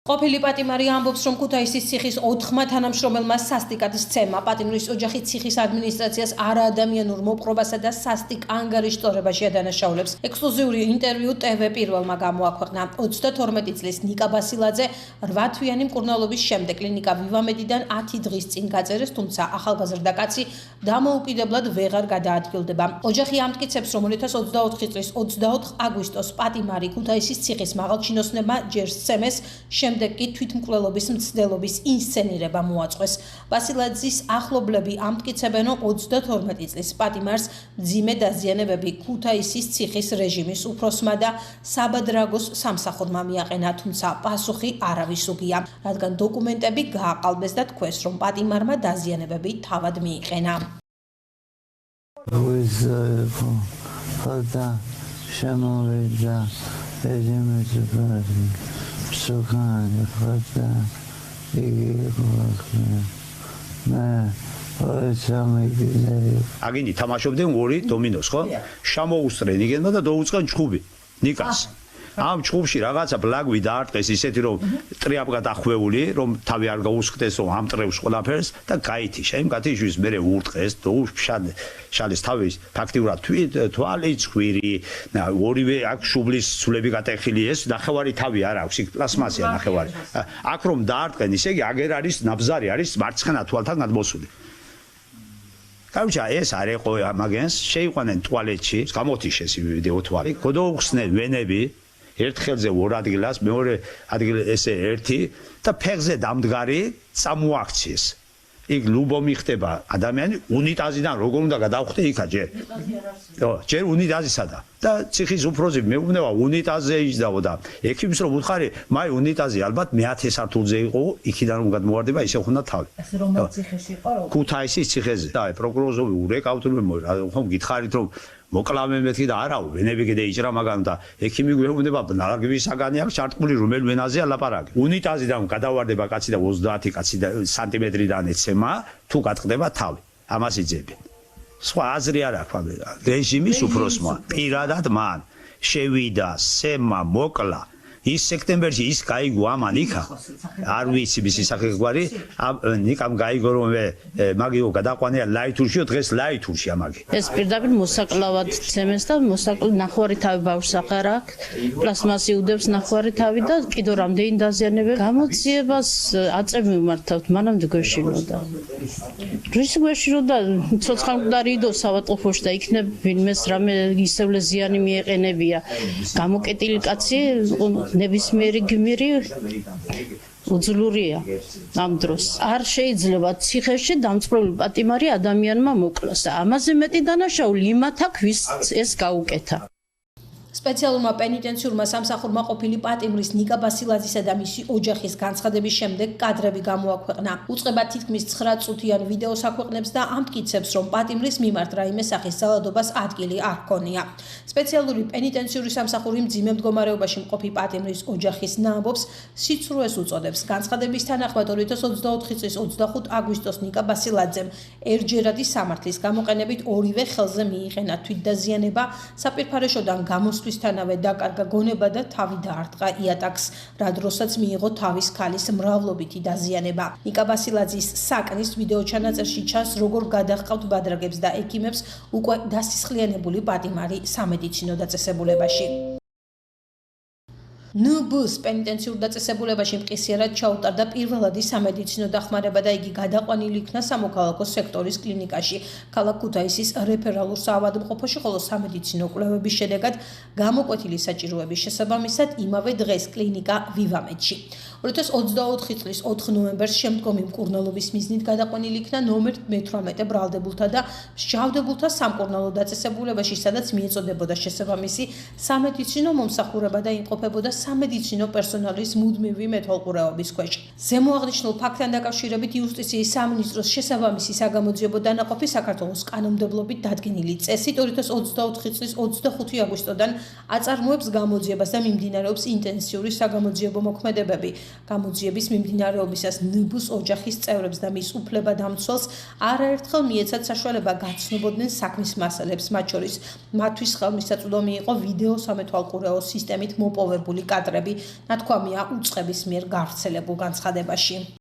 ყოფილი პატიმარი ამბობს, რომ ქუთაისის ციხის 4 თანამშრომელმა სასტიკად სცემა პატიმრის ოჯახი ციხის ადმინისტრაციას არაადამიანურ მოპყრობასა და სასტიკ ანგარიშწორებაში ადანაშაულებს. ექსკლუზიური ინტერვიუ TV პირველმა გამოაქვეყნა. 32 წლის ნიკა ბასილაძე 8 თვიანი მკურნალობის შემდეგ კლინიკა ვივამედიდან 10 დღის წინ გაწერეს, თუმცა ახალგაზრდა კაცი დამოუკიდებლად ვეღარ გადაადგილდება. ოჯახი ამტკიცებს, რომ 2024 წლის 24 აგვისტოს პატიმარი ქუთაისის ციხის მაღალჩინოსნებმა ჯერ სცემეს, შემდეგ კი თვითმკვლელობის მცდელობის ინსცენირება მოაწყვეს. ბასილაძის ახლობლები ამტკიცებენ, რომ 32 წლის პატიმარს მძიმე დაზიანებები ქუთაისის ციხის რეჟიმის უფროსმა და საბადრაგოს სამსახურმა მიაყენა, თუმცა პასუხი არავის უგია, რადგან დოკუმენტები გააყალბეს და თქვეს, რომ პატიმარმა დაზიანებები თავად მიიყენა. აგინი თამაშობდნენ ორი დომინოს, ხო? შემოუსწრენ იგენმა და დაუწყენ ჩხუბი ნიკას. ამ ჩხუბში რაღაცა ბლაგვი დაარტყეს ისეთი რომ ტრიაპკა დახვეული რომ თავი არ გაუსხდეს რომ ამტრევს ყველაფერს და გაითიშა იმ გათიშვის მერე ურტყეს და შალეს თავის ფაქტიურად თვალი ცხვირი ორივე აქ შუბლის სულები გატეხილი ეს ნახევარი თავი არ აქვს იქ პლასმასია ნახევარი აქ რომ დაარტყენ ისე იგი აგერ არის ნაბზარი არის მარცხენა თვალთან გადმოსული კაუჩა ეს არ ეყო მაგენს შეიყვანენ ტუალეტში გამოთიშეს ვიდეო თვალი გოდოუხსნენ ვენები ერთხელზე ორ ადგილას მეორე ადგილ ესე ერთი და ფეხზე დამდგარი წამოაქციეს იქ ლუბო მიხდება ადამიანი უნიტაზიდან როგორ უნდა გადავხდე იქა ჯერ ჯერ უნიტაზისადა და ციხის უფროსი მეუბნება უნიტაზზე ისდაო და ექიმს რომ უთხარი მაი უნიტაზი ალბათ მე-10 სართულზე იყო იქიდან რომ გადმოვარდება ისე ხუნდა თავი ეს რომელ ციხეში იყო რო ქუთაისის ციხეზე და პროკურორი ურეკავთ ხომ გითხარით რომ მოკლავენ მეთქი და არაო ვენები კიდე იჭრა მაგან და ექიმი გვეუბნება ნარგვის საგანი აქვს ჩარტყული რომელ ვენაზეა ლაპარაკი უნიტაზიდან გადავარდება კაცი და 30 კაცი და სანტიმეტრიდან ეცემა თუ გატყდება თავი ამას იძებენ სხვა აზრი არ აქვს რეჟიმის უფროსმა პირადად მან შევიდა სემა მოკლა ის სექტემბერში ის გაიგო ამან იქა არ ვიცი მისი სახელგვარი ნიკამ გაიგო რომ მაგიო გადაყვანია ლაითურშიო დღეს ლაითურში ამაგი ეს პირდაპირ მოსაკლავად ცემეს და ნახევარი თავი ბავშვს აღარ აქვს პლასმასი უდევს ნახევარი თავი და კიდევ რამდენი დაზიანებები გამოძიებას აწევ მიმართავთ მანამდე გვეშინოდა რის გვეშინოდა ცოცხალმკვდარი იდო სავატყოფოში და იქნებ ვინმეს რამე ისევლე ზიანი მიეყენებია გამოკეტილი კაცი ნებისმიერი გმირი უძლურია ამ დროს არ შეიძლება ციხეში დამწყრული პატიმარი ადამიანმა მოკლას და ამაზე მეტი დანაშაული იმათ აქვს ვის ეს გაუკეთა სპეციალურმა პენიტენციურმა სამსახურმა ყოფილი პატიმრის ნიკა ბასილაძისა და მისი ოჯახის განცხადების შემდეგ კადრები გამოაქვეყნა. უწყება თითქმის 9 წუთიან ვიდეოს აქვეყნებს და ამტკიცებს, რომ პატიმრის მიმართ რაიმე სახის ძალადობას ადგილი არ ჰქონია. სპეციალური პენიტენციური სამსახური მძიმე მდგომარეობაში მყოფი პატიმრის ოჯახის ნაამბობს სიცრუეს უწოდებს. განცხადების თანახმად 2024 წლის 25 აგვისტოს ნიკა ბასილაძემ ერჯერადი სამართლის გამოყენებით ორივე ხელზე მიიყენა თვითდაზიანება საპირფარეშოდან გამოსვლისთანავე დაკარგა გონება და თავი დაარტყა იატაკს, რა დროსაც მიიღო თავის ქალის მრავლობითი დაზიანება. ნიკა ბასილაძის საკნის ვიდეო ჩანაწერში ჩანს, როგორ გადაჰყავთ ბადრაგებს და ექიმებს უკვე დასისხლიანებული პატიმარი სამედიცინო დაწესებულებაში. ნბ-ს პენიტენციურ დაწესებულებაში მყისიერად ჩაუტარდა პირველადი სამედიცინო დახმარება და იგი გადაყვანილი იქნა სამოქალაქო სექტორის კლინიკაში ქალაქ ქუთაისის რეფერალურ საავადმყოფოში, ხოლო სამედიცინო კვლევების შედეგად გამოკვეთილი საჭიროების შესაბამისად იმავე დღეს კლინიკა ვივამედში. 2024 წლის 4 ნოემბერს შემდგომი მკურნალობის მიზნით გადაყვანილი იქნა ნომერ მე-18 ბრალდებულთა და მსჯავრდებულთა სამკურნალო დაწესებულებაში, სადაც მიეწოდებოდა შესაბამისი სამედიცინო მომსახურება და იმყოფებოდა სამედიცინო პერსონალის მუდმივი მეთვალყურეობის ქვეშ. ზემოაღნიშნულ ფაქტთან დაკავშირებით იუსტიციის სამინისტროს შესაბამისი საგამოძიებო დანაყოფი საქართველოს კანონმდებლობით დადგენილი წესით 2024 წლის 25 აგვისტოდან აწარმოებს გამოძიებას და მიმდინარეობს ინტენსიური საგამოძიებო მოქმედებები. გამოძიების მიმდინარეობისას ნბუს ოჯახის წევრებს და მის უფლებადამცველს არაერთხელ მიეცათ საშუალება გაცნობოდნენ საქმის მასალებს, მათ შორის მათთვის ხელმისაწვდომი იყო ვიდეო სამეთვალყურეო სისტემით მოპოვებული კადრები, ნათქვამია უწყების მიერ გავრცელებულ განცხადებაში.